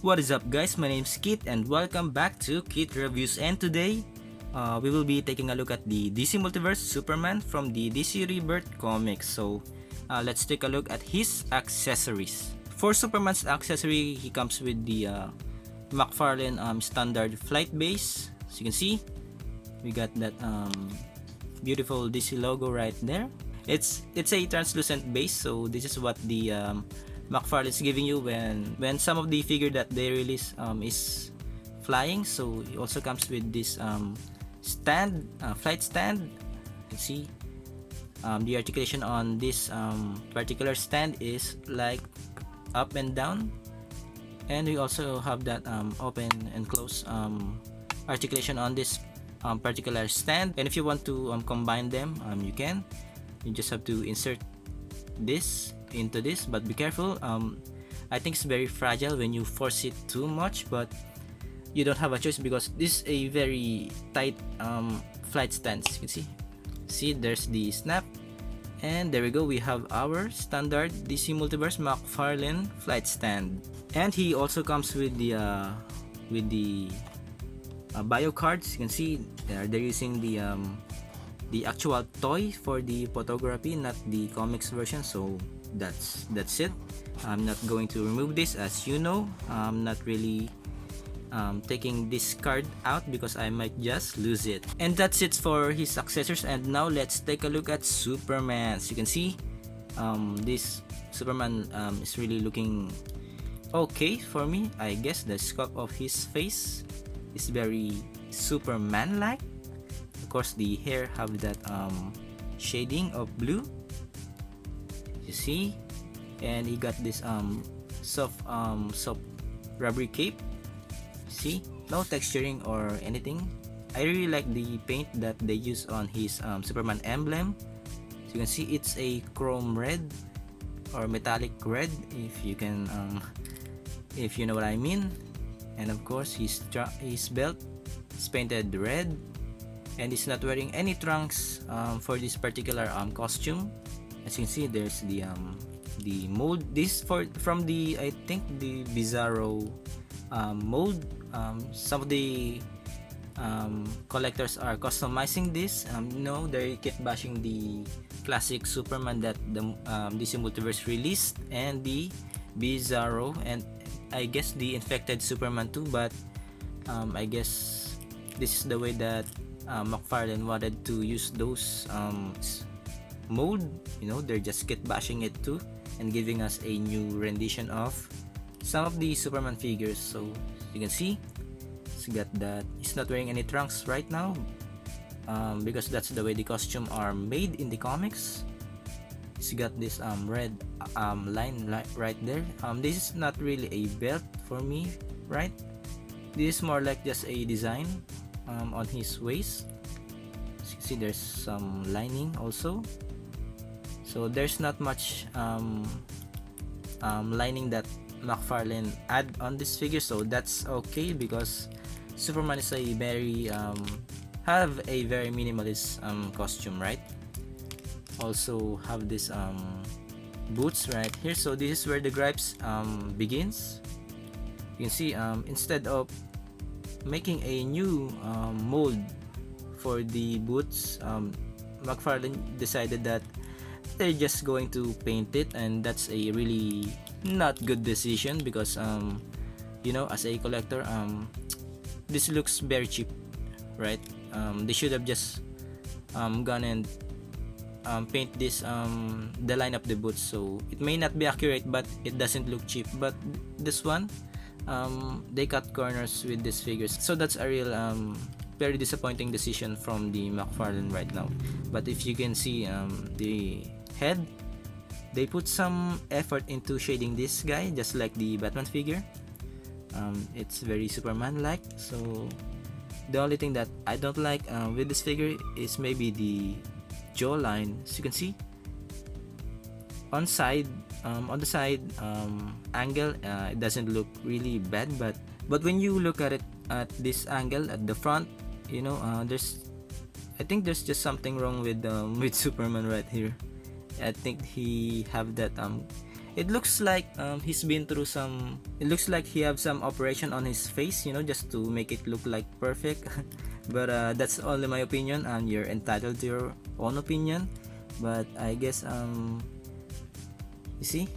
What is up guys, my name's Kit and welcome back to Kit Reviews, and today we will be taking a look at the DC Multiverse Superman from the DC Rebirth comics. So let's take a look at his accessories. For Superman's accessory, he comes with the McFarlane standard flight base. As you can see, we got that beautiful DC logo right there. It's a translucent base, so this is what the McFarlane is giving you when some of the figure that they release is flying. So it also comes with this stand, flight stand. You can see the articulation on this particular stand is like up and down, and we also have that open and close articulation on this particular stand. And if you want to combine them, you can. You just have to insert this into this, but be careful. I think it's very fragile when you force it too much, but you don't have a choice because this is a very tight flight stance. You can see there's the snap, and there we go. We have our standard DC Multiverse McFarlane flight stand, and he also comes with the bio cards. You can see they're using the actual toy for the photography, not the comics version. So that's it. I'm not going to remove this, as you know. I'm not really taking this card out because I might just lose it. And that's it for his accessories. And now let's take a look at Superman. As you can see, this Superman is really looking okay for me. I guess the sculpt of his face is very Superman like. Of course, the hair have that shading of blue, you see, and he got this soft rubbery cape. See, no texturing or anything. I really like the paint that they use on his Superman emblem. So you can see it's a chrome red or metallic red, if you can if you know what I mean. And of course his belt is painted red, and he's not wearing any trunks for this particular costume. As you can see, there's the mold. This from the, I think, the Bizarro mold. Some of the collectors are customizing this. No, they keep bashing the classic Superman that the DC Multiverse released, and the Bizarro, and I guess the infected Superman too. But I guess this is the way that McFarlane wanted to use those mold. You know, they're just kit bashing it too and giving us a new rendition of some of the Superman figures. So you can see it's got that. He's not wearing any trunks right now because that's the way the costume are made in the comics. He's got this red line right there. This is not really a belt for me, right? This is more like just a design on his waist. As you can see, there's some lining also. So there's not much lining that McFarlane add on this figure, so that's okay because Superman is a very have a very minimalist costume, right? Also have this boots right here. So this is where the gripes begins. You can see instead of making a new mold for the boots, McFarlane decided that they're just going to paint it, and that's a really not good decision because you know, as a collector, this looks very cheap, right? They should have just gone and paint this the line of the boots. So it may not be accurate, but it doesn't look cheap. But this one, they cut corners with these figures, so that's a real very disappointing decision from the McFarlane right now. But if you can see the head, they put some effort into shading this guy just like the Batman figure. It's very Superman like. So the only thing that I don't like with this figure is maybe the jawline. As you can see on the side angle, it doesn't look really bad, but when you look at it at this angle at the front, you know, I think there's just something wrong with Superman right here. I think he have that it looks like he's been through some, it looks like he have some operation on his face, you know, just to make it look like perfect. But that's only my opinion, and you're entitled to your own opinion. But I guess you see,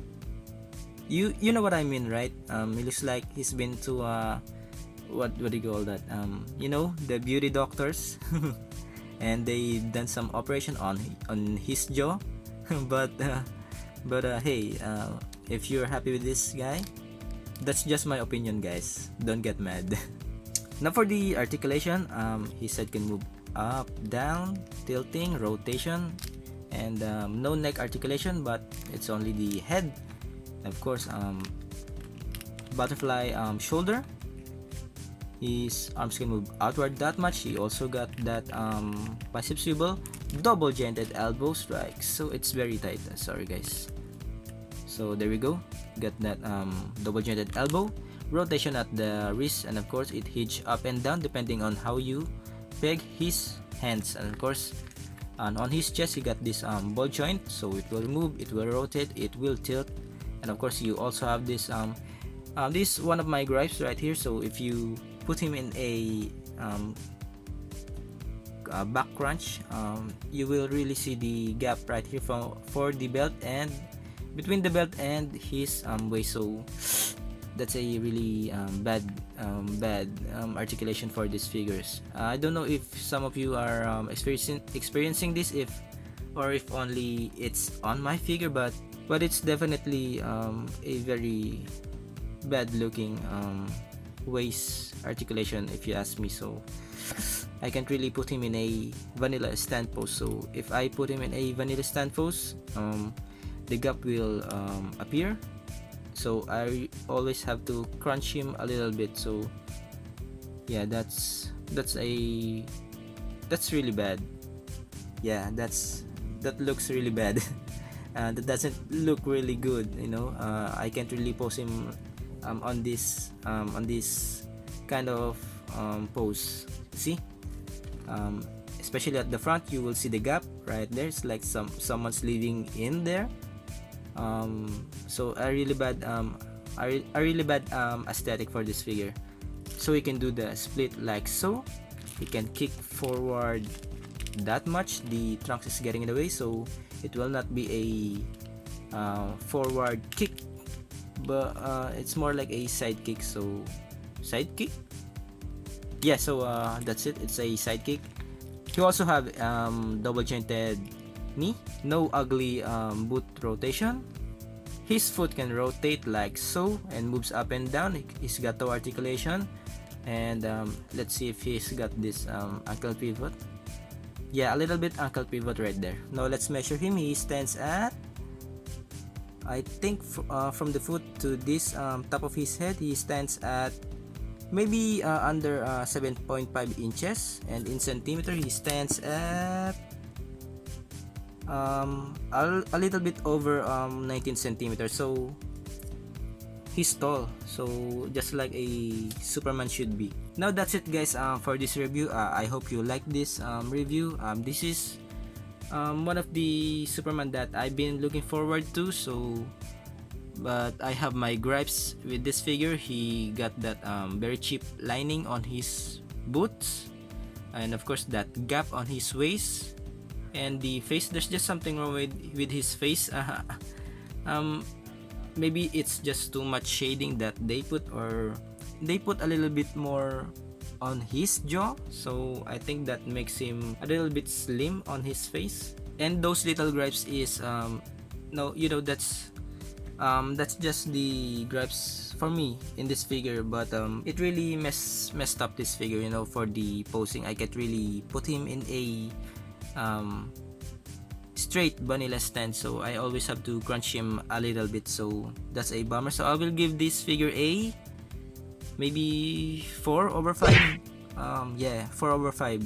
you know what I mean, right? It looks like he's been to what do you call that, you know, the beauty doctors. And they done some operation on his jaw. but hey, if you're happy with this guy, that's just my opinion, guys, don't get mad. Now for the articulation, he said can move up, down, tilting, rotation, and no neck articulation, but it's only the head. Of course, butterfly shoulder. His arms can move outward that much. He also got that bicep swivel, double jointed elbow strike, so it's very tight. Sorry guys. So there we go, got that double jointed elbow, rotation at the wrist, and of course it hinge up and down depending on how you peg his hands. And of course, and on his chest he got this ball joint, so it will move, it will rotate, it will tilt. And of course you also have this this one of my gripes right here. So if you put him in a back crunch, you will really see the gap right here for the belt and between the belt and his waist. So that's a really bad articulation for these figures. I don't know if some of you are experiencing this, if only it's on my figure, but it's definitely a very bad looking waist articulation, if you ask me. So I can't really put him in a vanilla stand pose. So if I put him in a vanilla stand pose, the gap will appear, so I always have to crunch him a little bit. So yeah, that's really bad. Yeah, that looks really bad. That doesn't look really good, you know. I can't really pose him on this kind of pose. See, especially at the front, you will see the gap right there. It's like someone's living in there. So a really bad aesthetic for this figure. So he can do the split like so. He can kick forward that much. The trunks is getting in the way, so it will not be a forward kick, but it's more like a side kick. So side kick, yeah. So that's it, it's a side kick. You also have double jointed knee, no ugly boot rotation. His foot can rotate like so and moves up and down. He's got toe articulation, and let's see if he's got this ankle pivot. Yeah, a little bit ankle pivot right there. Now let's measure him. He stands at, I think from the foot to this top of his head, he stands at maybe under 7.5 inches, and in centimeter he stands at a little bit over 19 centimeters. So he's tall, so just like a Superman should be. Now that's it, guys, for this review. I hope you like this review. This is one of the Superman that I've been looking forward to. So but I have my gripes with this figure. He got that very cheap lining on his boots, and of course that gap on his waist and the face. There's just something wrong with his face. Maybe it's just too much shading that they put, or they put a little bit more on his jaw, so I think that makes him a little bit slim on his face. And those little gripes is no, you know, that's just the gripes for me in this figure. But it really messed up this figure, you know. For the posing, I can't really put him in a straight vanilla stand, so I always have to crunch him a little bit. So that's a bummer. So I will give this figure a maybe 4/5. Yeah, 4/5.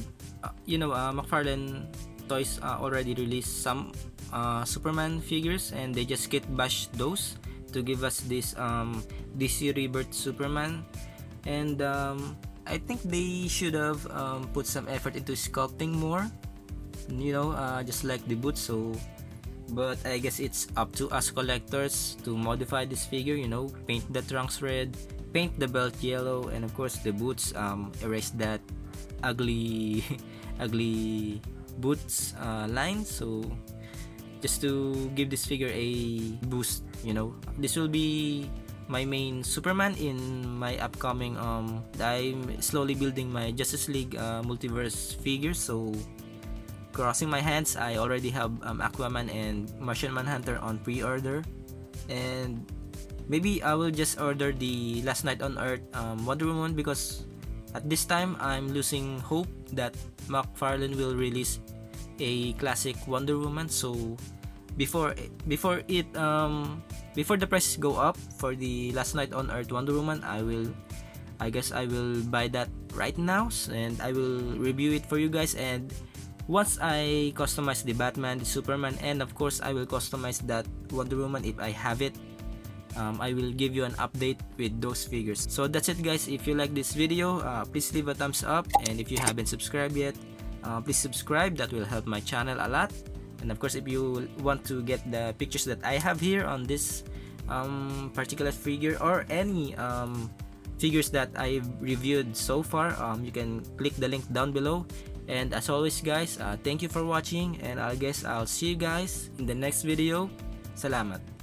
You know, McFarlane Toys already released some Superman figures, and they just kit bash those to give us this DC Rebirth Superman. And I think they should have put some effort into sculpting more, you know, just like the boots. So but I guess it's up to us collectors to modify this figure, you know, paint the trunks red, paint the belt yellow, and of course the boots, erase that ugly ugly boots line, so just to give this figure a boost, you know. This will be my main Superman in my upcoming I'm slowly building my Justice League multiverse figures, so crossing my hands, I already have Aquaman and Martian Manhunter on pre-order, and maybe I will just order the Last Night on Earth Wonder Woman, because at this time I'm losing hope that McFarlane will release a classic Wonder Woman. So before the prices go up for the Last Night on Earth Wonder Woman, I guess I will buy that right now, and I will review it for you guys. And once I customize the Batman, the Superman, and of course I will customize that Wonder Woman if I have it, I will give you an update with those figures. So that's it guys. If you like this video, please leave a thumbs up, and if you haven't subscribed yet, please subscribe. That will help my channel a lot. And of course, if you want to get the pictures that I have here on this particular figure, or any figures that I've reviewed so far, you can click the link down below. And as always guys, thank you for watching, and I guess I'll see you guys in the next video. Salamat.